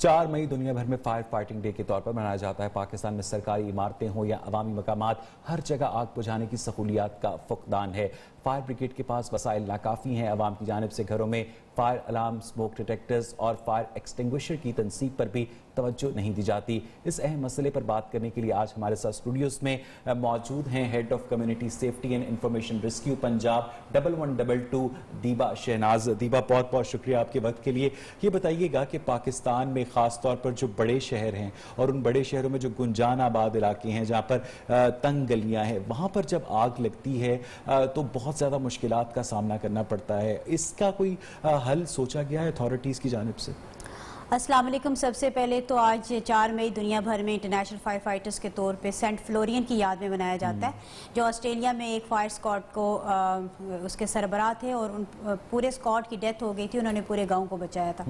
4 مئی دنیا بھر میں فائر فائٹنگ ڈے کے طور پر منایا جاتا ہے۔ پاکستان میں سرکاری عمارتیں ہوں یا عوامی مقامات، ہر جگہ آگ بجھانے کی سہولیات کا فقدان ہے۔ فائر بریگیڈ کے پاس وسائل ناکافی ہیں۔ عوام کی جانب سے گھروں میں فائر الارم، سموک ڈیٹیکٹرز اور فائر ایکسٹنگوشر کی تنصیب پر بھی توجہ نہیں دی جاتی۔ اس اہم مسئلے پر بات کرنے کے لیے آج ہمارے ساتھ اسٹوڈیوز میں موجود ہیں head of community safety and information rescue Punjab 1122 Deeba Shahnaz. Deeba, بہت بہت شکریہ آپ کے وقت کے لیے۔ یہ بتائیے گا کہ پاکستان میں خاص طور پر جو بڑے شہر ہیں اور ان بڑے شہروں میں جو گنجان آباد علاقے ہیں جہاں پر تنگ گلیاں ہیں، وہاں پر جب آگ لگتی ہے تو بہت زیادہ مشکلات کا سامنا کرنا پڑتا ہے۔ اس کا کوئی حل سوچا گیا ہے اتھارٹیز کی جانب سے؟ السلام علیکم۔ سب سے پہلے تو آج 4 مئی دنیا بھر میں انٹرنیشنل فائر فائٹرز کے طور پہ سینٹ فلورین کی یاد میں منایا جاتا ہے، جو آسٹریلیا میں ایک فائر اسکواڈ کو اس کے سربراہ تھے اور پورے اسکواڈ کی ڈیتھ ہو گئی تھی، انہوں نے پورے گاؤں کو بچایا تھا۔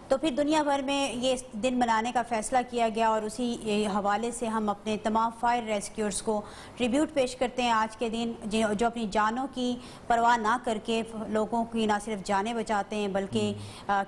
تو پھر دنیا بھر میں یہ دن منانے کا فیصلہ کیا گیا اور اسی حوالے سے ہم اپنے تمام فائر ریسکیورز کو ٹریبیوٹ پیش کرتے ہیں آج کے دن، جو اپنی جانوں کی پرواہ نہ کر کے لوگوں کی نہ صرف جانیں بچاتے ہیں بلکہ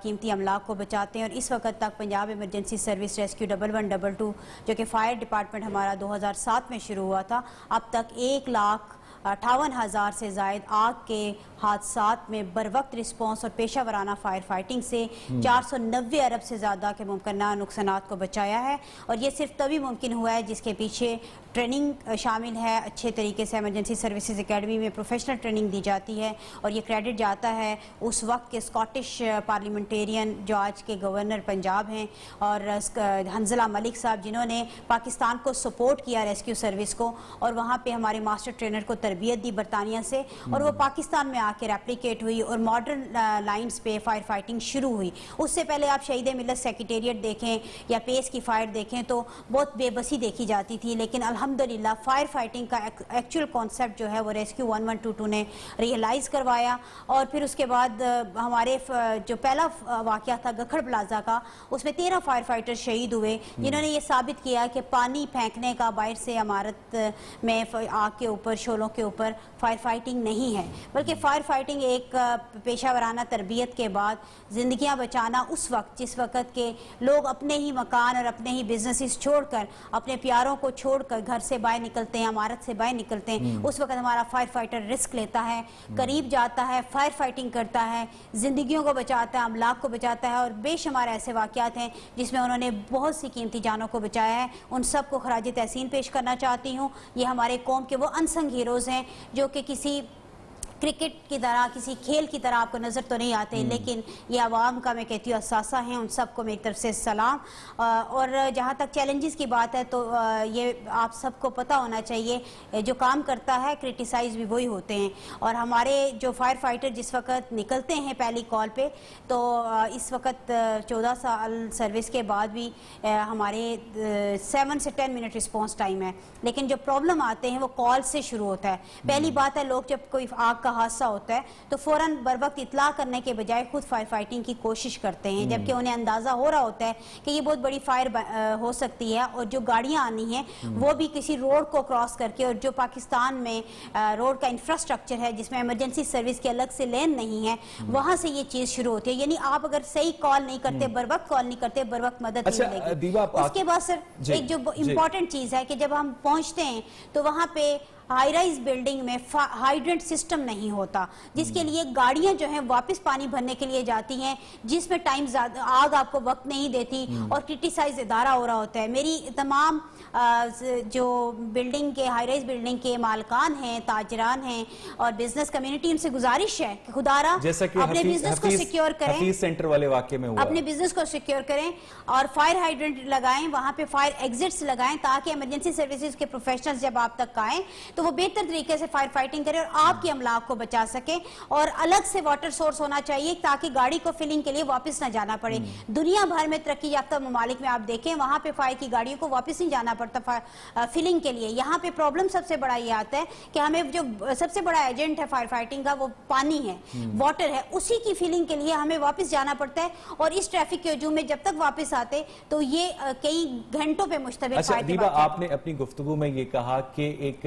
قیمتی املاک کو بچاتے ہیں۔ اور اس وقت تک پنجاب ایمرجنسی سروس ریسکیو 1122 جو کہ فائر ڈپارٹمنٹ ہمارا 2007 میں شروع ہوا تھا، اب تک 1,58,000 سے زائد آگ کے حادثات میں بروقت رسپانس اور پیشہ ورانہ فائر فائٹنگ سے 490 ارب سے زیادہ کے ممکنہ نقصانات کو بچایا ہے۔ اور یہ صرف تبھی ممکن ہوا ہے جس کے پیچھے ٹریننگ شامل ہے، اچھے طریقے سے ایمرجنسی سروسز اکیڈمی میں پروفیشنل ٹریننگ دی جاتی ہے، اور یہ کریڈٹ جاتا ہے اس وقت کے سکاٹش پارلیمنٹیرین جو آج کے گورنر پنجاب ہیں اور حنزلہ ملک صاحب، جنہوں نے پاکستان کو سپورٹ کیا ریسکیو سروس کو، اور وہاں پہ ہمارے ماسٹر ٹرینر کو تربیت دی برطانیہ سے، اور وہ پاکستان میں آ کے ریپلیکیٹ ہوئی اور ماڈرن لائنز پہ فائر فائٹنگ شروع ہوئی۔ اس سے پہلے آپ شہید ملت سیکریٹریٹ دیکھیں یا پیس کی فائر دیکھیں تو بہت بے بسی دیکھی جاتی تھی، لیکن الحمدللہ فائر فائٹنگ کا ایکچوئل کانسیپٹ جو ہے وہ ریسکیو 1122 نے ریئلائز کروایا۔ اور پھر اس کے بعد ہمارے جو پہلا واقعہ تھا گکھڑ پلازا کا، اس میں 13 فائر فائٹر شہید ہوئے، جنہوں نے یہ ثابت کیا کہ پانی پھینکنے کا باہر سے عمارت میں آگ کے اوپر، شعلوں کے اوپر فائر فائٹنگ نہیں ہے، بلکہ فائر فائٹنگ ایک پیشہ ورانہ تربیت کے بعد زندگیاں بچانا اس وقت جس وقت کے لوگ اپنے ہی مکان اور اپنے ہی بزنسز چھوڑ کر، اپنے پیاروں کو چھوڑ کر گھر سے باہر نکلتے ہیں، عمارت سے باہر نکلتے ہیں، اس وقت ہمارا فائر فائٹر رسک لیتا ہے، قریب جاتا ہے، فائر فائٹنگ کرتا ہے، زندگیوں کو بچاتا ہے، املاک کو بچاتا ہے، اور بے شمار ایسے واقعات ہیں جس میں انہوں نے بہت سی قیمتی جانوں کو بچایا ہے۔ ان سب کو خراج تحسین پیش کرنا چاہتی ہوں۔ یہ ہمارے قوم کے وہ انسنگ ہیروز ہیں جو کہ کسی کرکٹ کی طرح، کسی کھیل کی طرح آپ کو نظر تو نہیں آتے، لیکن یہ عوام کا میں کہتی ہوں اثاثہ ہیں۔ ان سب کو میری طرف سے سلام۔ اور جہاں تک چیلنجز کی بات ہے تو یہ آپ سب کو پتہ ہونا چاہیے، جو کام کرتا ہے کرٹیسائز بھی وہی ہوتے ہیں، اور ہمارے جو فائر فائٹر جس وقت نکلتے ہیں پہلی کال پہ، تو اس وقت 14 سال سروس کے بعد بھی ہمارے 7 سے 10 منٹ رسپانس ٹائم ہے، لیکن جو پرابلم آتے ہیں وہ کال سے شروع ہوتا ہے۔ پہلی بات ہے، لوگ جب کوئی آگ کا حادثہ ہوتا ہے تو فوراً بروقت اطلاع کرنے کے بجائے خود فائر فائٹنگ کی کوشش کرتے ہیں، جبکہ انہیں اندازہ ہو رہا ہوتا ہے کہ یہ بہت بڑی فائر ہو سکتی ہے، اور جو گاڑیاں آنی ہیں وہ بھی کسی روڈ کو کراس کر کے، اور جو پاکستان میں روڈ کا انفراسٹرکچر ہے جس میں ایمرجنسی سروس کے الگ سے لین نہیں ہے، وہاں سے یہ چیز شروع ہوتی ہے۔ یعنی آپ اگر صحیح کال نہیں کرتے، بروقت کال نہیں کرتے، بروقت مدد نہیں ملے گی۔ اس کے بعد سر ایک جو امپورٹنٹ چیز ہے کہ جب ہم پہنچتے ہیں تو وہاں پہ ہائی رائز بلڈنگ میں ہائیڈرنٹ سسٹم نہیں ہوتا، جس کے لیے گاڑیاں جو ہیں واپس پانی بھرنے کے لیے جاتی ہیں، جس میں ٹائم زیادہ آگ آپ کو وقت نہیں دیتی، اور کرٹیسائز ادارہ ہو رہا ہوتا ہے۔ میری تمام جو بلڈنگ کے، ہائی رائز بلڈنگ کے مالکان ہیں، تاجران ہیں اور بزنس کمیونٹی، ان سے گزارش ہے کہ خدا را اپنے بزنس کو سیکیور کریں، حفیظ سینٹر والے واقعے میں ہوا، اپنے بزنس کو سیکیور کریں اور فائر ہائیڈرنٹ لگائیں، وہاں پہ فائر ایگزٹس لگائیں، تاکہ ایمرجنسی سروسز کے پروفیشنلز جب آپ تک آئیں تو وہ بہتر طریقے سے فائر فائٹنگ کریں اور آپ کے املاک کو بچا سکیں۔ اور الگ سے واٹر سورس ہونا چاہیے تاکہ گاڑی کو فلنگ کے لیے واپس نہ جانا پڑے۔ دنیا بھر میں ترقی یافتہ ممالک میں آپ دیکھیں، وہاں پہ فائر کی گاڑیوں کو واپس نہیں جانا پڑتا فلنگ کے لیے۔ یہاں پہ پرابلم سب سے بڑا یہ آتا ہے کہ ہمیں جو سب سے بڑا ایجنٹ ہے فائر فائٹنگ کا وہ پانی ہے، واٹر ہے، اسی کی فلنگ کے لیے ہمیں واپس جانا پڑتا ہے، اور اس ٹریفک کے ہجوم میں جب تک واپس آتے تو یہ کئی گھنٹوں پہ مشتمل۔ اچھا دیبا، آپ نے اپنی گفتگو میں یہ کہا کہ ایک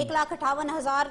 1,58,000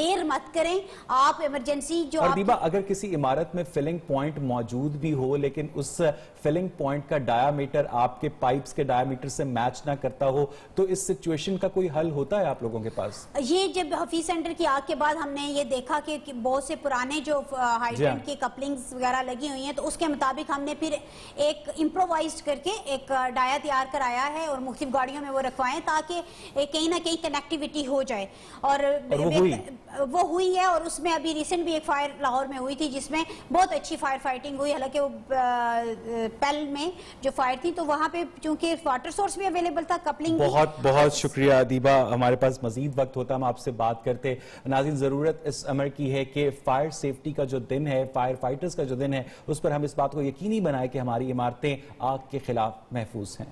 دیر مت کریں آپ ایمرجنسی جو اور دیبا اگر کسی عمارت میں فلنگ پوائنٹ موجود بھی ہو لیکن اس فلنگ پوائنٹ کا ڈایامیٹر آپ کے پائپس کے ڈایامیٹر سے میچ نہ کرتا ہو تو اس سچویشن کا کوئی حل ہوتا ہے آپ لوگوں کے پاس؟ یہ جب حفیظ سینٹر کی آگ کے بعد ہم نے یہ دیکھا کہ بہت سے پرانے جو ہائیڈرنٹ کی کپلنگز وغیرہ لگی ہوئی ہیں تو اس کے مطابق ہم نے پھر ایک امپرووائزڈ کر کے ایک ڈایا تیار کرایا ہے اور مختلف گاڑیوں میں وہ رکھوائے تاکہ کہیں نہ کہیں کنیکٹیوٹی ہو جائے اور وہ ہوئی ہے. اور اس میں ابھی ریسنٹ بھی ایک فائر لاہور میں ہوئی تھی جس میں بہت اچھی فائر فائٹنگ ہوئی, حالانکہ وہ پیل میں جو فائر تھی تو وہاں پہ چونکہ واٹر سورس بھی اویلیبل تھا, کپلنگ. بہت بہت شکریہ دیبا, ہمارے پاس مزید وقت ہوتا ہم آپ سے بات کرتے. ناظرین, ضرورت اس امر کی ہے کہ فائر سیفٹی کا جو دن ہے, فائر فائٹرز کا جو دن ہے, اس پر ہم اس بات کو یقینی بنائیں کہ ہماری عمارتیں آگ کے خلاف محفوظ ہیں.